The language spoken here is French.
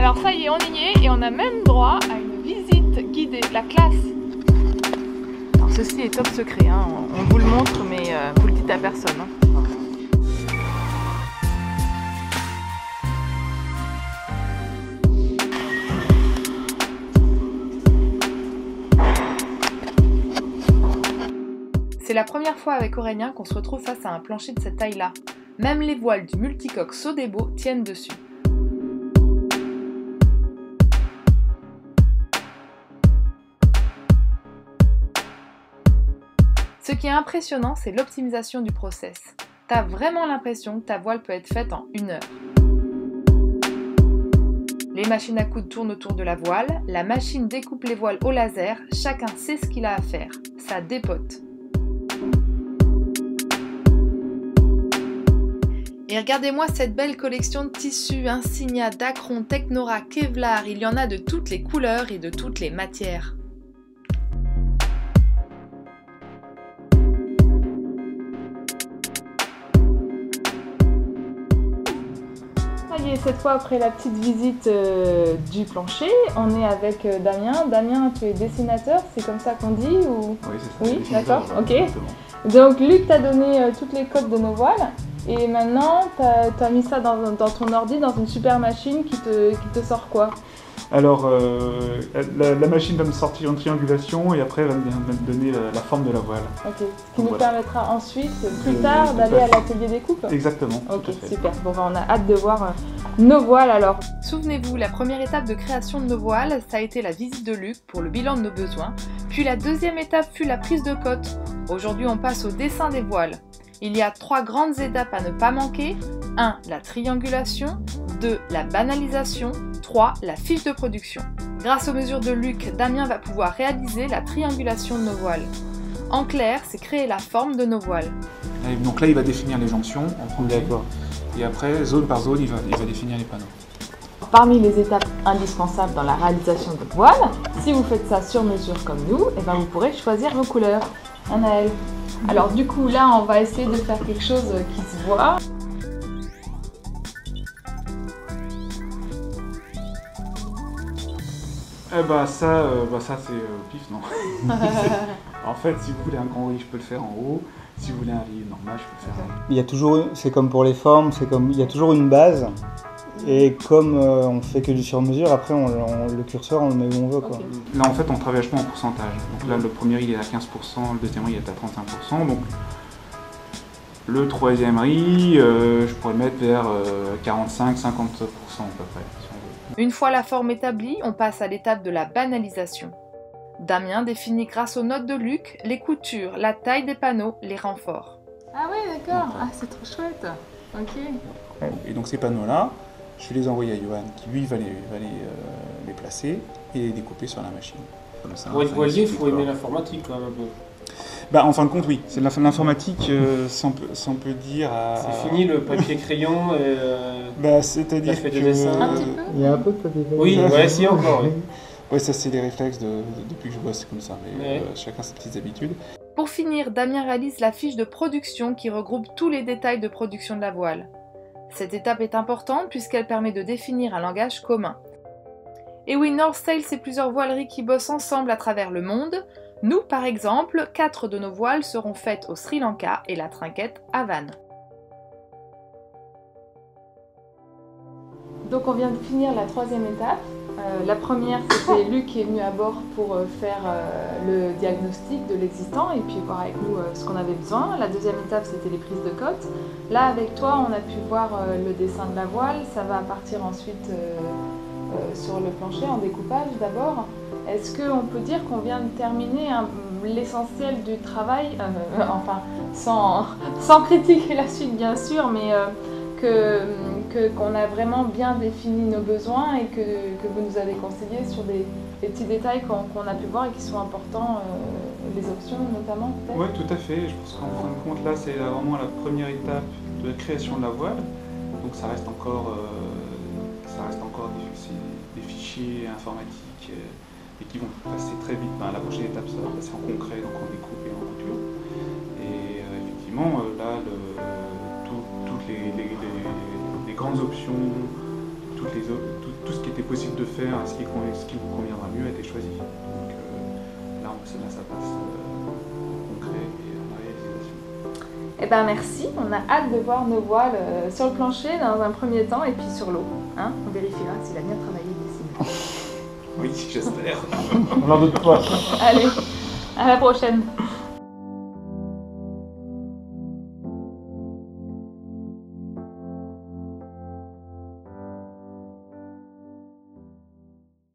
Alors ça y est, on y est et on a même droit à une visite guidée de la classe. Alors ceci est top secret, hein. On vous le montre mais vous le dites à personne. Hein. C'est la première fois avec Aurélien qu'on se retrouve face à un plancher de cette taille-là. Même les voiles du multicoque Sodebo tiennent dessus. Ce qui est impressionnant, c'est l'optimisation du process. T'as vraiment l'impression que ta voile peut être faite en 1 heure. Les machines à coudre tournent autour de la voile, la machine découpe les voiles au laser, chacun sait ce qu'il a à faire. Ça dépote. Et regardez-moi cette belle collection de tissus, Insignia, Dacron, Technora, Kevlar, il y en a de toutes les couleurs et de toutes les matières. Ça y est, cette fois après la petite visite du plancher, on est avec Damien. Damien, tu es dessinateur, c'est comme ça qu'on dit ou... Oui, c'est ça. Oui, d'accord, ok. Exactement. Donc Luc t'a donné toutes les codes de nos voiles. Et maintenant, tu as mis ça dans ton ordi, dans une super machine qui te sort quoi? Alors, la machine va me sortir une triangulation et après va me donner la forme de la voile. Ok, ce qui nous permettra ensuite, plus tard, d'aller à l'atelier découpe? Exactement. Ok, super. Bon, on a hâte de voir nos voiles alors. Souvenez-vous, la première étape de création de nos voiles, ça a été la visite de Luc pour le bilan de nos besoins. Puis la deuxième étape fut la prise de cote. Aujourd'hui, on passe au dessin des voiles. Il y a 3 grandes étapes à ne pas manquer. 1. La triangulation. 2. La banalisation. 3. La fiche de production. Grâce aux mesures de Luc, Damien va pouvoir réaliser la triangulation de nos voiles. En clair, c'est créer la forme de nos voiles. Et donc là, il va définir les jonctions en premier. Et après, zone par zone, il va définir les panneaux. Parmi les étapes indispensables dans la réalisation de votre voile, si vous faites ça sur mesure comme nous, et vous pourrez choisir vos couleurs. Anaëlle. Alors du coup là on va essayer de faire quelque chose qui se voit. Ça c'est pif, non. En fait, si vous voulez un grand riz, je peux le faire en haut. Si vous voulez un riz normal, je peux le faire en haut. Il y a toujours, c'est comme pour les formes, il y a toujours une base. Et comme on fait que du sur-mesure, après le curseur on le met où on veut. Quoi. Okay. Là en fait on travaille vachement en pourcentage. Donc là le premier riz il est à 15%, le deuxième riz il est à 35%. Donc le troisième riz, je pourrais le mettre vers 45-50% à peu près. Si on veut. Une fois la forme établie, on passe à l'étape de la banalisation. Damien définit grâce aux notes de Luc les coutures, la taille des panneaux, les renforts. Ah ouais d'accord, c'est trop chouette. Ok. Et donc ces panneaux là, je vais les envoyer à Johan qui lui va les placer et les découper sur la machine. Comme ça, pour être voilier, il faut aimer l'informatique quand même un peu. En fin de compte, oui. C'est l'informatique, si on peut dire. C'est fini le papier crayon. C'est-à-dire que. Il y a un peu de papier crayon. Oui, ouais, si encore. Oui. Ouais, ça c'est des réflexes depuis que je bosse comme ça, mais chacun ses petites habitudes. Pour finir, Damien réalise la fiche de production qui regroupe tous les détails de production de la voile. Cette étape est importante puisqu'elle permet de définir un langage commun. Et oui, North Sail, c'est plusieurs voileries qui bossent ensemble à travers le monde. Nous, par exemple, 4 de nos voiles seront faites au Sri Lanka et la trinquette à Vannes. Donc on vient de finir la 3e étape. La première, c'était Luc qui est venu à bord pour faire le diagnostic de l'existant et puis voir avec nous ce qu'on avait besoin. La 2e étape, c'était les prises de cote. Là, avec toi, on a pu voir le dessin de la voile. Ça va partir ensuite sur le plancher en découpage d'abord. Est-ce qu'on peut dire qu'on vient de terminer l'essentiel du travail, enfin, sans critiquer la suite bien sûr, mais qu'on a vraiment bien défini nos besoins et que vous nous avez conseillé sur des petits détails qu'on a pu voir et qui sont importants, les options notamment peut-être? Oui, tout à fait. Je pense qu'en fin de compte, là, c'est vraiment la première étape de la création de la voile. Donc ça reste encore des fichiers informatiques et qui vont passer très vite. La prochaine étape, ça va passer en concret, donc en découpe et en couture. Et effectivement, là, toutes les grandes options, tout ce qui était possible de faire, ce qui vous conviendra mieux a été choisi. Donc là ça passe au concret et à la réalisation. Eh ben merci, on a hâte de voir nos voiles sur le plancher dans un premier temps et puis sur l'eau. Hein, on vérifiera s'il a bien travaillé d'ici. Oui, j'espère. On n'en doute pas. Allez, à la prochaine.